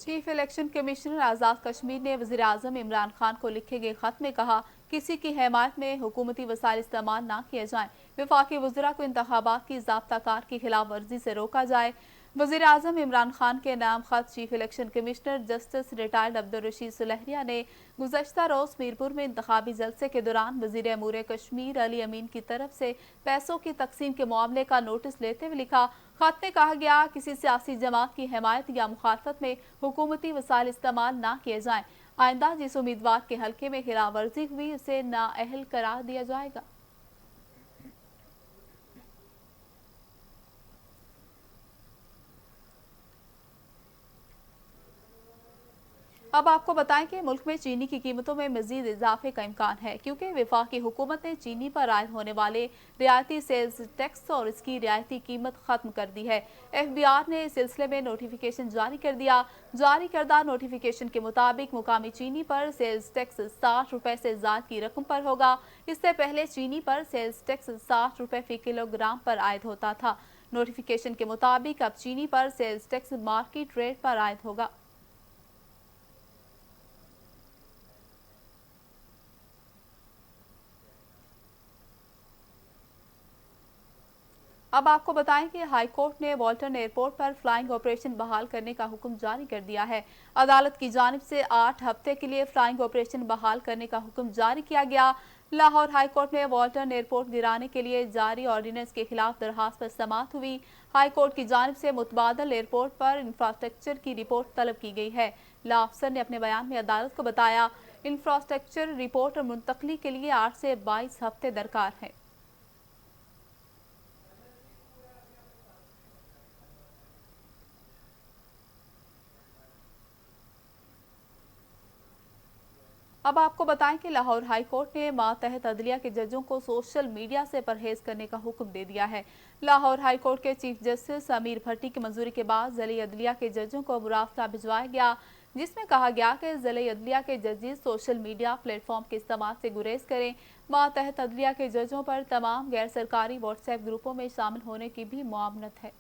Chief election commissioner Azad Kashmir ने वज़ीर आज़म इमरान खान को लिखे गए खत में कहा, किसी की हिमायत में हुकूमती वसाइल इस्तेमाल न किए जाएं। वफाकी वज़रा को इंतखाबात की ज़ाब्ता-कार की खिलाफ वर्जी से रोका जाए। वज़ीर आज़म इमरान खान के नाम खत chief election commissioner justice retired Abdul Rashid Sulehria ने गुज़श्ता रोज़ मीरपुर में इंतखाबी जलसे के दौरान वज़ीर अमूर कश्मीर अली अमीन की तरफ से पैसों की तकसीम के मामले का नोटिस लेते हुए लिखा। खत में कहा गया, किसी सियासी जमात की हिमायत या मुखालफत में हुकूमती वसाइल इस्तेमाल न किए जाएं। आइंदा जिस उम्मीदवार के हल्के में खिलाफ वर्जी हुई उसे नाअहल करार दिया जाएगा। अब आपको बताएं कि मुल्क में चीनी की कीमतों में मजीद इजाफे का इम्कान है, क्योंकि वफाकी हुकूमत ने चीनी पर आयद होने वाले रियायती सेल्स टैक्स और इसकी रियायती कीमत खत्म कर दी है। FBR ने इस सिलसिले में नोटिफिकेशन जारी कर दिया। जारी करदा नोटिफिकेशन के मुताबिक मुकामी चीनी पर सेल्स टैक्स 60 रुपए से ज्यादा की रकम पर होगा। इससे पहले चीनी पर सेल्स टैक्स 60 रुपए फी किलोग्राम पर आयद होता था। नोटिफिकेशन के मुताबिक अब चीनी पर सेल्स टैक्स मार्केट रेट पर आयद होगा। अब आपको बताएं कि हाई कोर्ट ने वाल्टन एयरपोर्ट पर फ्लाइंग ऑपरेशन बहाल करने का हुक्म जारी कर दिया है। अदालत की जानिब से 8 हफ्ते के लिए फ्लाइंग ऑपरेशन बहाल करने का हुक्म जारी किया गया। लाहौर हाई कोर्ट में वाल्टन एयरपोर्ट गिराने के लिए जारी ऑर्डिनेंस के खिलाफ दरखास्त पर समाअत हुई। हाई कोर्ट की जानिब से मुतबादल एयरपोर्ट पर इंफ्रास्ट्रक्चर की रिपोर्ट तलब की गई है। ला अफसर ने अपने बयान में अदालत को बताया, इंफ्रास्ट्रक्चर रिपोर्ट और मुंतकली के लिए 8 से 22 हफ्ते दरकार हैं। अब आपको बताएं कि लाहौर हाई कोर्ट ने मातहत अदलिया के जजों को सोशल मीडिया से परहेज करने का हुक्म दे दिया है। लाहौर हाई कोर्ट के चीफ जस्टिस अमीर भट्टी की मंजूरी के बाद ज़िले अदलिया के जजों को मुराफता भिजवाया गया, जिसमें कहा गया कि ज़िले अदलिया के जजेस सोशल मीडिया प्लेटफॉर्म के इस्तेमाल से गुरेज करें। मातहत अदलिया के जजों पर तमाम गैर सरकारी व्हाट्सएप ग्रुपों में शामिल होने की भी मुआवनत है।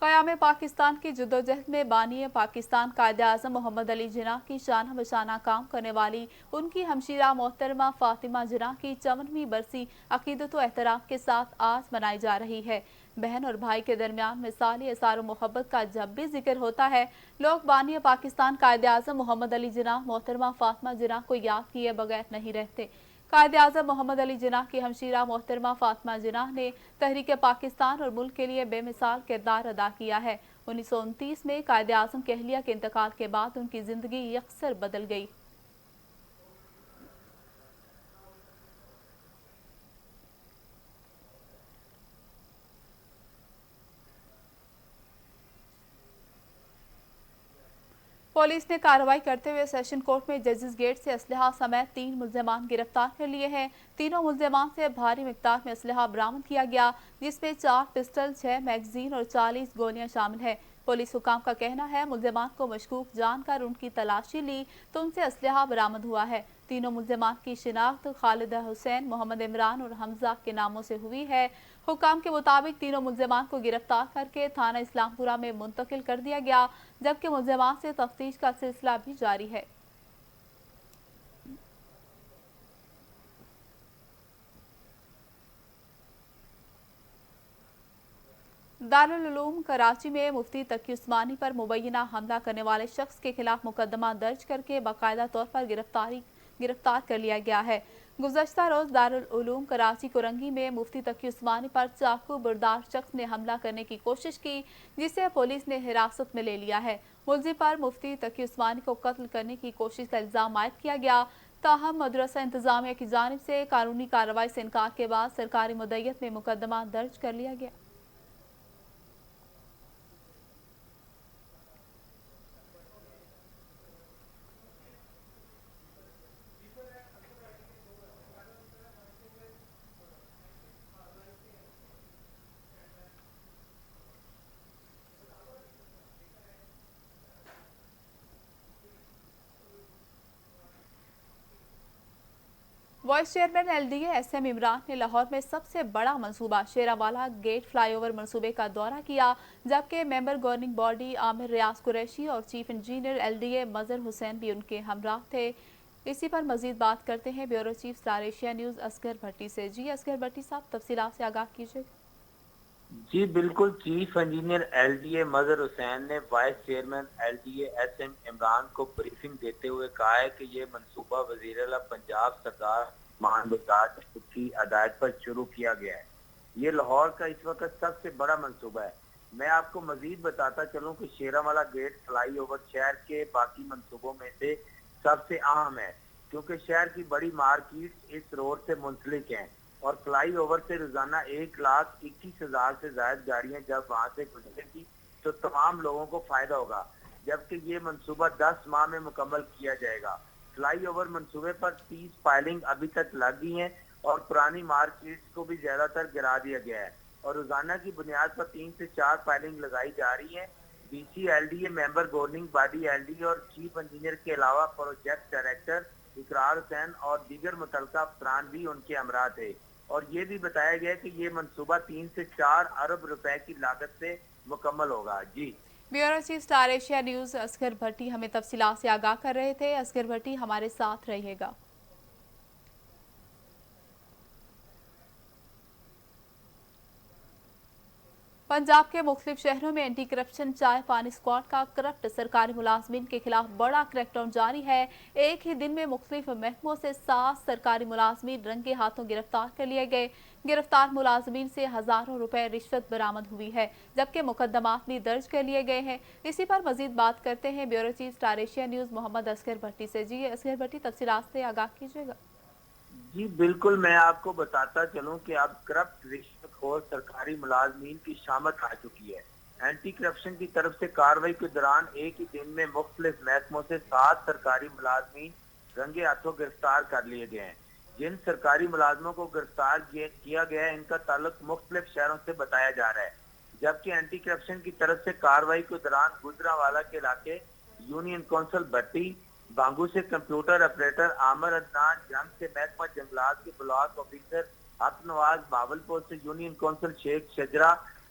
क़याम पाकिस्तान की जद्दोजहद में बानी पाकिस्तान कायदे आज़म मोहम्मद अली जिन्ना की शाना बशाना काम करने वाली उनकी हमशीरा मोहतरमा फ़ातिमा जिन्ना की 54वीं बरसी अकीदत व एहतराम के साथ आज मनाई जा रही है। बहन और भाई के दरमियान मिसाली एसार मोहब्बत का जब भी जिक्र होता है, लोग बानी पाकिस्तान कायदे आज़म मोहम्मद अली जिन्ना मोहतरमा फ़ातिमा जिन्ना को याद किए बगैर नहीं रहते। कायदे आज़म मोहम्मद अली जिन्ना की हमशीरा मोहतरमा फ़ातिमा जिन्ना ने तहरीक पाकिस्तान और मुल्क के लिए बेमिसाल किरदार अदा किया है। 1929 में कायदे आज़म के अहलिया के इंतकाल के बाद उनकी जिंदगी यकसर बदल गई। पुलिस ने कार्रवाई करते हुए सेशन कोर्ट में जजेस गेट से असलहा समेत 3 मुल्जिमान गिरफ्तार कर लिए हैं। तीनों मुल्जिमान से भारी मिकदार में असलहा बरामद किया गया, जिसमें 4 पिस्टल, 6 मैगजीन और 40 गोलियां शामिल है। पुलिस हुकाम का कहना है, मुल्जिमान को मशकूक जानकर उनकी तलाशी ली तो उनसे असलहा बरामद हुआ है। तीनों मुल्जिमान की शिनाख्त खालिदा हुसैन, मोहम्मद इमरान और हमजा के नामों से हुई है। हुकाम के मुताबिक तीनों मुल्जिमान को गिरफ्तार करके थाना इस्लामपुरा में मुंतकिल कर दिया गया, जबकि मुल्जिमान से तफ्तीश का सिलसिला भी जारी है। दारुल उलूम कराची में मुफ्ती तकी उस्मानी पर मुबैना हमला करने वाले शख्स के खिलाफ मुकदमा दर्ज करके बाकायदा तौर पर गिरफ्तार कर लिया गया है। गुज़श्ता रोज दारुल उलूम कराची कुरंगी में मुफ्ती तकी उस्मानी पर चाकू बरदार शख्स ने हमला करने की कोशिश की, जिसे पुलिस ने हिरासत में ले लिया है। मुलजिम पर मुफ्ती तकी उस्मानी को कत्ल करने की कोशिश का इल्जाम आयद किया गया। ताहम मदरसा इंतजामिया की जानिब से कानूनी कार्रवाई से इनकार के बाद सरकारी मुद्दत में मुकदमा दर्ज कर लिया गया। Vice chairman LDA SM Imran ने लाहौर में सबसे बड़ा मंसूबा शेरावाला गेट फ्लाईओवर मंसूबे का दौरा किया, जबकि मेंबर गवर्निंग बॉडी आमिर रियाज कुरैशी और chief engineer LDA Mazhar Hussain भी उनके हमराह थे। इसी पर मजीद बात करते हैं bureau chief Star Asia News Asghar Bhatti से। जी असगर भट्टी साहब, तफसीलात से आगाह कीजिए। जी बिल्कुल। Chief engineer LDA Mazhar Hussain ने vice chairman LDA SM Imran को ब्रीफिंग देते हुए कहा है कि ये मंसूबा वजीर आला पंजाब सरदार मान बजाज की हदायत पर शुरू किया गया है। ये लाहौर का इस वक्त सबसे बड़ा मंसूबा है। मैं आपको मजीद बताता चलूं कि शेरावाला गेट फ्लाई ओवर शहर के बाकी मंसूबों में से सबसे अहम है, क्योंकि शहर की बड़ी मार्केट इस रोड से मुंसलिक है और फ्लाई ओवर से रोजाना 1,21,000 से ज्यादा गाड़ियां जब वहां से गुजरेगी तो तमाम लोगों को फायदा होगा, जबकि ये मंसूबा 10 माह में मुकम्मल किया जाएगा। फ्लाई ओवर मंसूबे पर 30 फाइलिंग अभी तक लगी हैं और पुरानी मार्केट को भी ज्यादातर गिरा दिया गया है और रोजाना की बुनियाद पर 3 से 4 फाइलिंग लगाई जा रही है। BC LDA member governing body LDA और चीफ इंजीनियर के अलावा प्रोजेक्ट डायरेक्टर इकरार हुसैन और दीगर मुतलका अफसरान भी उनके हमरा थे और ये भी बताया गया कि ये मंसूबा 3 से 4 अरब रुपए की लागत से मुकम्मल होगा। जी। Bureau chief Star Asia News Asghar Bhatti हमें तफसीलात से आगाह कर रहे थे। असगर भट्टी, हमारे साथ रहिएगा। पंजाब के मुख्तलिफ शहरों में एंटी करप्शन चाय पानी स्क्वाड का करप्ट सरकारी मुलाजमीन के खिलाफ बड़ा क्रैकडाउन जारी है। एक ही दिन में मुख्तलिफ महकमों से 7 सरकारी मुलाजमीन रंगे हाथों गिरफ्तार कर लिए गए। गिरफ्तार मुलाजमीन से हजारों रुपए रिश्वत बरामद हुई है, जबकि मुकदमात भी दर्ज कर लिए गए हैं। इसी पर मजीद बात करते हैं bureau chief Star Asia News Mohammad Asghar Bhatti से। जी असगर भट्टी, तफसीलात से आगाह कीजिएगा। जी बिल्कुल। मैं आपको बताता चलूं कि अब करप्ट रिश्वतखोर सरकारी मुलाजमीन की शामत आ चुकी है। एंटी करप्शन की तरफ से कार्रवाई के दौरान एक ही दिन में मुख्तलिफ महकमों से 7 सरकारी मुलाजमीन रंगे हाथों गिरफ्तार कर लिए गए हैं। जिन सरकारी मुलाजमों को गिरफ्तार किया गया है, इनका ताल्लुक मुख्तलिफ शहरों से बताया जा रहा है, जबकि एंटी करप्शन की तरफ से कार्रवाई के दौरान गुजरावाला के इलाके यूनियन कौंसिल भट्टी, बांगू से कंप्यूटर ऑपरेटर आमिर अदनान, जंग से महकमा जंगलात के ब्लॉक ऑफिसर हक नवाज, बावलपुर से यूनियन कौंसिल शेख शजरा,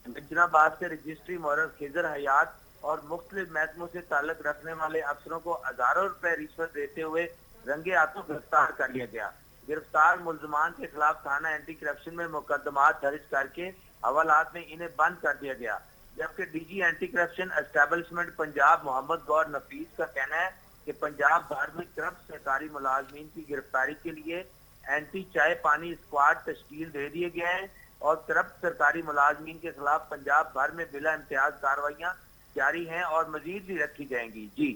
नजनाबाद से रजिस्ट्री मोहर खिजर हयात और मुख्तलिफ महकमों से ताल्लुक रखने वाले अफसरों को हजारों रुपए रिश्वत देते हुए रंगे हाथों गिरफ्तार कर लिया गया। गिरफ्तार मुलजमान के खिलाफ थाना एंटी करप्शन में मुकदमा दर्ज करके हवालात में इन्हें बंद कर दिया गया, जबकि DG anti corruption establishment Punjab Mohammad Gaur Nafees का कहना है कि पंजाब भर में करप्ट सरकारी मुलाजमीन की गिरफ्तारी के लिए एंटी चाय पानी स्क्वाड तश्कील दे दिए गए हैं और करप्ट सरकारी मुलाजमीन के खिलाफ पंजाब भर में बिला इम्तियाज कार्रवाइयां जारी हैं और मजीद भी रखी जाएंगी। जी।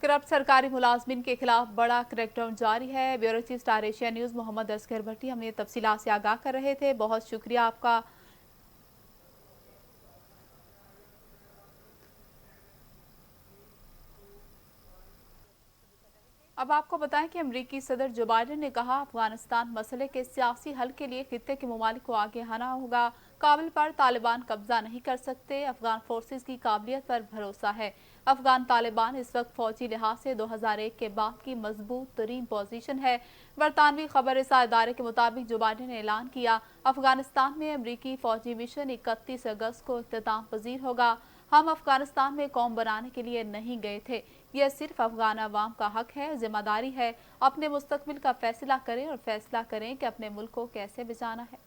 करप्ट सरकारी मुलाजमीन के खिलाफ बड़ा क्रैकडाउन जारी है। Bureau chief Star Asia News Mohammad Asghar Bhatti हमें तफसीलात से आगाह कर रहे थे। बहुत शुक्रिया आपका। अब आपको बताएं कि अमरीकी सदर जो बाइडेन ने कहा, अफगानिस्तान मसले के सियासी हल के लिए खित्ते के ममालिक को आगे आना होगा। काबिल पर तालिबान कब्जा नहीं कर सकते, अफगान फोर्सेस की काबिलियत पर भरोसा है। अफगान तालिबान इस वक्त फौजी लिहाज से 2001 के बाद की मजबूत तरीन पोजीशन है। बरतानवी खबरसां इदारे के मुताबिक जो बाइडेन ने ऐलान किया, अफगानिस्तान में अमरीकी फौजी मिशन 31 अगस्त को इख्तिताम पजीर होगा। हम अफगानिस्तान में कौम बनाने के लिए नहीं गए थे, यह सिर्फ अफगान अवाम का हक है, जिम्मेदारी है अपने मुस्तकबिल का फैसला करें और फैसला करें कि अपने मुल्क को कैसे बचाना है।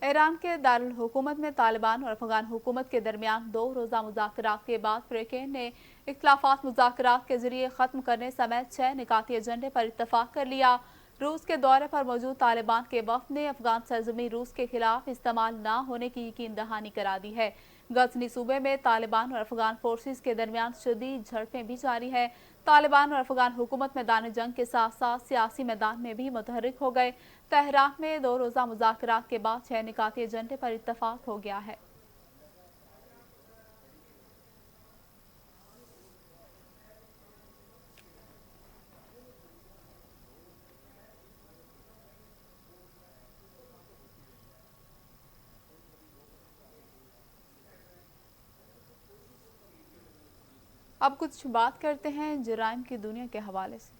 ईरान के दारुल हुकूमत में तालिबान और अफगान हुकूमत के दरमियान 2 रोज़ा मुज़ाकरात के बाद फ्रेकेन ने इख्तिलाफात मुज़ाकरात के जरिए ख़त्म करने समेत 6 निकाती एजेंडे पर इत्तफाक कर लिया। रूस के दौरे पर मौजूद तालिबान के वफ़द ने अफगान सरजमीन रूस के खिलाफ इस्तेमाल न होने की यकीन दहानी करा दी है। गजनी सूबे में तालिबान और अफगान फोर्सेस के दरमियान शदीद झड़पें भी जारी है। तालिबान और अफगान हुकूमत मैदान जंग के साथ साथ सियासी मैदान में भी मुतहर्रिक हो गए। तेहरान में 2 रोज़ा मुज़ाकरात के बाद 6 निकाती एजेंडे पर इत्तफाक हो गया है। अब कुछ बात करते हैं जराइम की दुनिया के हवाले से।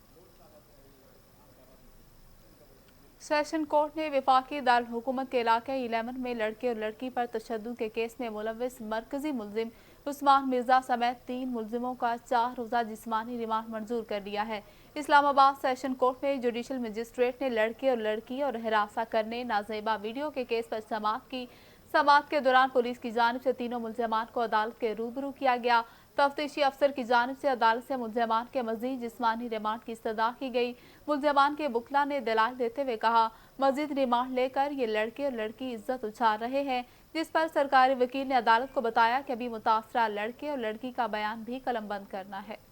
सेशन कोर्ट ने वफाकी दारुल हुकूमत के इलाके 11 में लड़के और लड़की पर तशद्दुद के केस में मुलव्विस मरकजी मुलजिम उस्मान मिर्जा समेत 3 मुलजिमों का 4 रोजा जिस्मानी रिमांड मंजूर कर लिया है। इस्लामाबाद सेशन कोर्ट में जुडिशल मजिस्ट्रेट ने लड़के और लड़की और हिरासा करने नाजेबा वीडियो के केस पर समाअत की। समाअत के दौरान पुलिस की जानिब से तीनों मुलजमान को अदालत के रूबरू किया गया। तफ्तीशी अफसर की जानिब से अदालत से मुलजमान के मजीद जिस्मानी रिमांड की इस्तदा की गई। मुलजमान के बुकला ने दलाल देते हुए कहा, मजीद रिमांड लेकर ये लड़के और लड़की इज्जत उछाल रहे हैं, जिस पर सरकारी वकील ने अदालत को बताया कि अभी मुतासरा लड़के और लड़की का बयान भी कलमबंद करना है।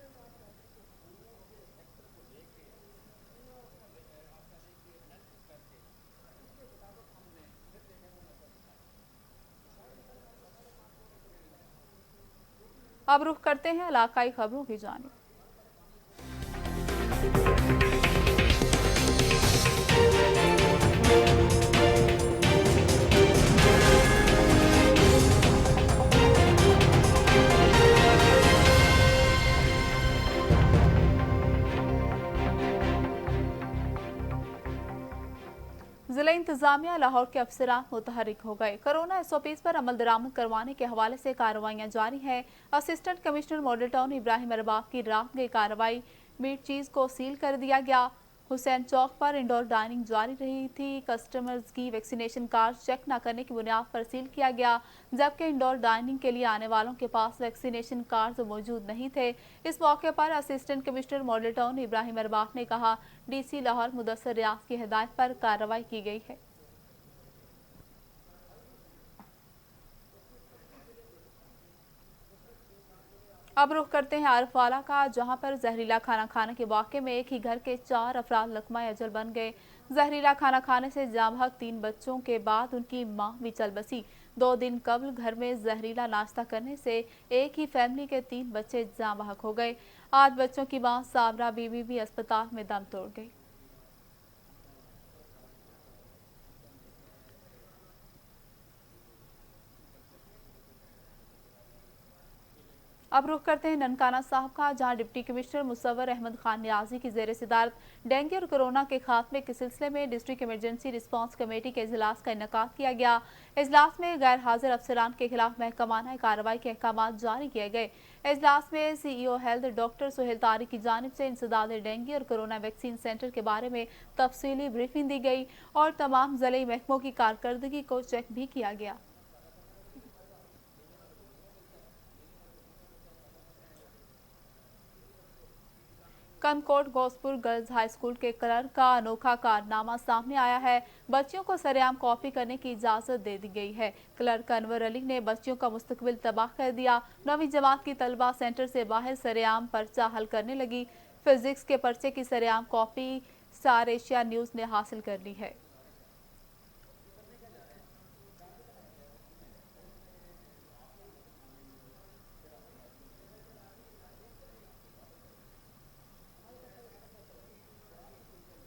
अब रुख करते हैं इलाकाई खबरों की जानिब। जिला इंतजामिया लाहौर के अफसरान मुतहरिक हो गए। कोरोना SOPs पर अमल दरामद करवाने के हवाले से कार्रवाइयां जारी हैं। Assistant commissioner model town Ibrahim Arbab की रात गई कार्रवाई मीट चीज को सील कर दिया गया। हुसैन चौक पर इंडोर डाइनिंग जारी रही थी। कस्टमर्स की वैक्सीनेशन कार्ड चेक न करने की बुनियाद पर सील किया गया, जबकि इंडोर डाइनिंग के लिए आने वालों के पास वैक्सीनेशन कार्ड मौजूद नहीं थे। इस मौके पर assistant commissioner model town Ibrahim Arbab ने कहा, DC लाहौर मुदस्सर रियाज की हिदायत पर कार्रवाई की गई है। अब रुख करते हैं आरफवाला का, जहां पर जहरीला खाना खाने के वाक़े में एक ही घर के 4 अफराद लकमा अजल बन गए। जहरीला खाना खाने से जाँ बहक 3 बच्चों के बाद उनकी मां भी चल बसी। 2 दिन कबल घर में जहरीला नाश्ता करने से एक ही फैमिली के 3 बच्चे जाँ बहक हो गए। आज बच्चों की मां साबरा बीबी भी अस्पताल में दम तोड़ गई। अब रुख करते हैं ननकाना साहब का, जहां डिप्टी कमिश्नर मुसव्वर अहमद खान नियाजी की जेर सदारत डेंगू और कोरोना के खात्मे के सिलसिले में डिस्ट्रिक्ट इमरजेंसी रिस्पांस कमेटी के इजलास का इनेकाद किया गया। इजलास में गैर हाजिर अफसरान के खिलाफ महकमाना कार्रवाई के अहकाम जारी किए गए। इजलास में CEO health doctor Suhail Tariq की जानिब से इंसदाद डेंगू और कोरोना वैक्सीन सेंटर के बारे में तफसीली ब्रीफिंग दी गई और तमाम ज़िले महकमों की कारकर्दगी को चेक भी किया गया। कनकोट गोसपुर गर्ल्स हाई स्कूल के क्लर्क का अनोखा कारनामा सामने आया है। बच्चियों को सरेआम कॉपी करने की इजाजत दे दी गई है। क्लर्क अनवर अली ने बच्चियों का मुस्तकबिल तबाह कर दिया। 9वीं जमात की तलबा सेंटर से बाहर सरेआम पर्चा हल करने लगी। फिजिक्स के पर्चे की सरेआम कॉपी स्टार एशिया न्यूज ने हासिल कर ली है।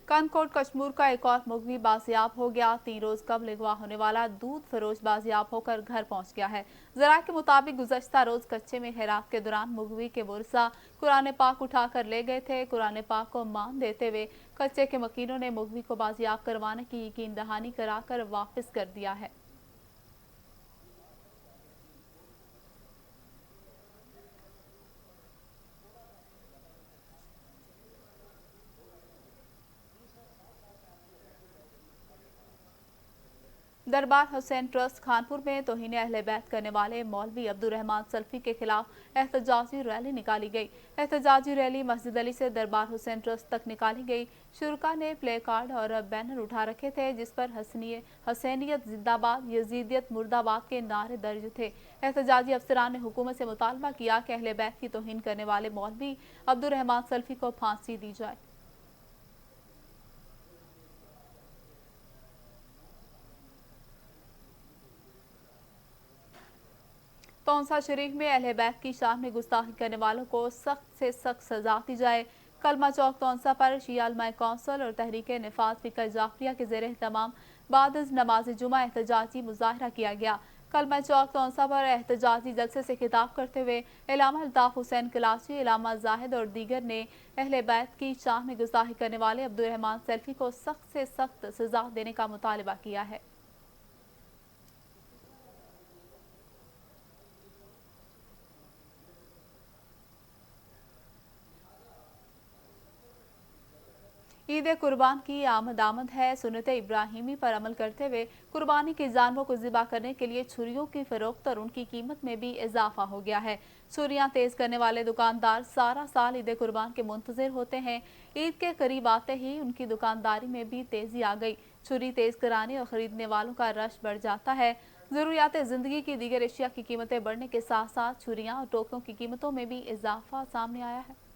कनकोट कश्मीर का एक और मुगवी बाजियाब हो गया। 3 रोज कबल अगवा होने वाला दूध फरोश बाजियाब होकर घर पहुंच गया है। जरा के मुताबिक गुज़श्ता रोज कच्चे में हेरात के दौरान मुगवी के बुरसा कुरान पाक उठाकर ले गए थे। कुरान पाक को मान देते हुए कच्चे के मकीनों ने मुगवी को बाजियाब करवाने की यकीन दहानी कराकर वापस कर दिया है। दरबार हुसैन ट्रस्ट खानपुर में तौहीन अहले बैत करने वाले मौलवी अब्दुल रहमान सल्फी के खिलाफ एहतजाजी रैली निकाली गई। एहतजाजी रैली मस्जिद अली से दरबार हुसैन ट्रस्ट तक निकाली गई। शुरका ने प्ले कार्ड और बैनर उठा रखे थे, जिस पर हसैनियत जिंदाबाद, यजीदियत मुर्दाबाद के नारे दर्ज थे। एहतजाजी अफसरान ने हुकूमत से मुतालबा किया कि अहले बैत की तौहीन करने वाले मौलवी अब्दुल रहमान सल्फी को फांसी दी जाए। तौंसा शरीफ में अहले बैत की शान में गुस्ताखी करने वालों को सख्त से सख्त सजा दी जाए। कलमा चौक तौंसा पर शिया उलमाए कौंसिल और तहरीक निफाज फिकर जाफरिया के जेर एहतमाम बाद नमाज जुमा एहतजाजी मुजाहरा किया गया। कलमा चौक तौसा पर एहतजाजी जलसे से खिताब करते हुए इलामा अल्ताफ हुसैन कलाची, इलामा जाहिद और दीगर ने अहले बैत की शान में गुस्ताखी करने वाले अब्दुर्रहमान सेल्फी को सख्त से सख्त सजा देने का मुतालबा किया है। ईद कुर्बान की आमद है। सुन्नत इब्राहिमी पर अमल करते हुए कुर्बानी के जानवरों को ज़िबा करने के लिए छुरियों की फरोख्त और उनकी कीमत में भी इजाफा हो गया है। छुरियां तेज करने वाले दुकानदार सारा साल ईद कुर्बान के मुंतजिर होते हैं। ईद के करीब आते ही उनकी दुकानदारी में भी तेजी आ गई। छुरी तेज कराने और खरीदने वालों का रश बढ़ जाता है। ज़रूरियात ज़िंदगी की दीगर अशिया की कीमतें बढ़ने के साथ साथ छुरियां और टोकरों की कीमतों में भी इजाफा सामने आया है।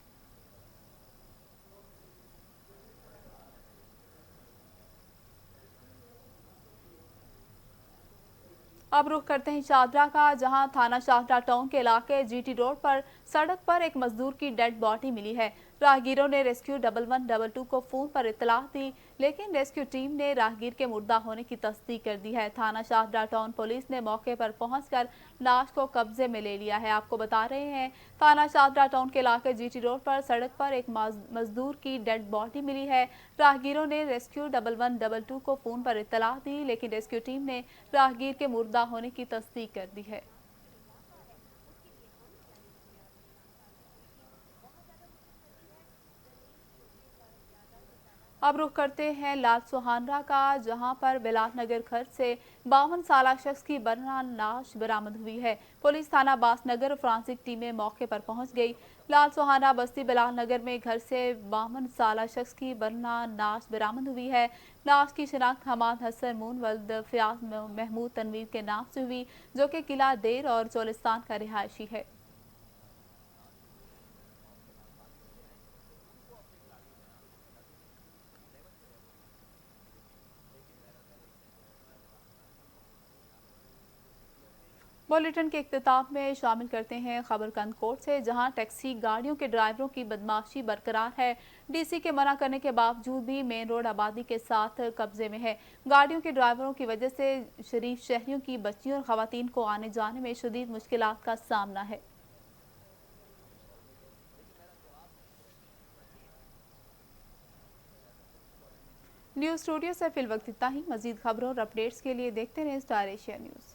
अब रुख करते हैं शादरा का, जहां थाना शादरा टाउन के इलाके जीटी रोड पर सड़क पर एक मजदूर की डेड बॉडी मिली है। राहगीरों ने रेस्क्यू 1112 को फोन पर इतला दी, लेकिन रेस्क्यू टीम ने राहगीर के मुर्दा होने की तस्दीक कर दी है। थाना शादरा टाउन पुलिस ने मौके पर पहुंचकर लाश को कब्जे में ले लिया है। आपको बता रहे हैं, थाना शादरा टाउन के इलाके जीटी रोड पर सड़क पर एक मजदूर की डेड बॉडी मिली है। राहगीरों ने रेस्क्यू 1112 को फोन पर इतला दी, लेकिन रेस्क्यू टीम ने राहगीर के मुर्दा होने की तस्दीक कर दी है। अब रुख करते हैं लाल सुहानरा का, जहां पर बिलाल नगर घर से 52 साल शख्स की बरना लाश बरामद हुई है। पुलिस थाना बास नगर और फ्रांसिक टीमें मौके पर पहुंच गई। लाल सुहाना बस्ती बिलाल नगर में घर से 52 साल शख्स की बरना लाश बरामद हुई है। लाश की शिनाख्त हमाद हसन मून वल्द फयाज महमूद तनवीर के नाम से हुई, जो कि किला देर और चोलिस्तान का रिहायशी है। बुलेटिन के इख्तिताम में शामिल करते हैं खबर कंदकोट से, जहां टैक्सी गाड़ियों के ड्राइवरों की बदमाशी बरकरार है। डीसी के मना करने के बावजूद भी मेन रोड आबादी के साथ कब्जे में है। गाड़ियों के ड्राइवरों की वजह से शरीफ शहरियों की बच्चियों और खवातीन को आने जाने में शदीद मुश्किलात का सामना है। न्यूज़ स्टूडियो से फिल वक्त इतना ही। मजीद खबरों और अपडेट्स के लिए देखते रहे स्टार एशिया न्यूज़।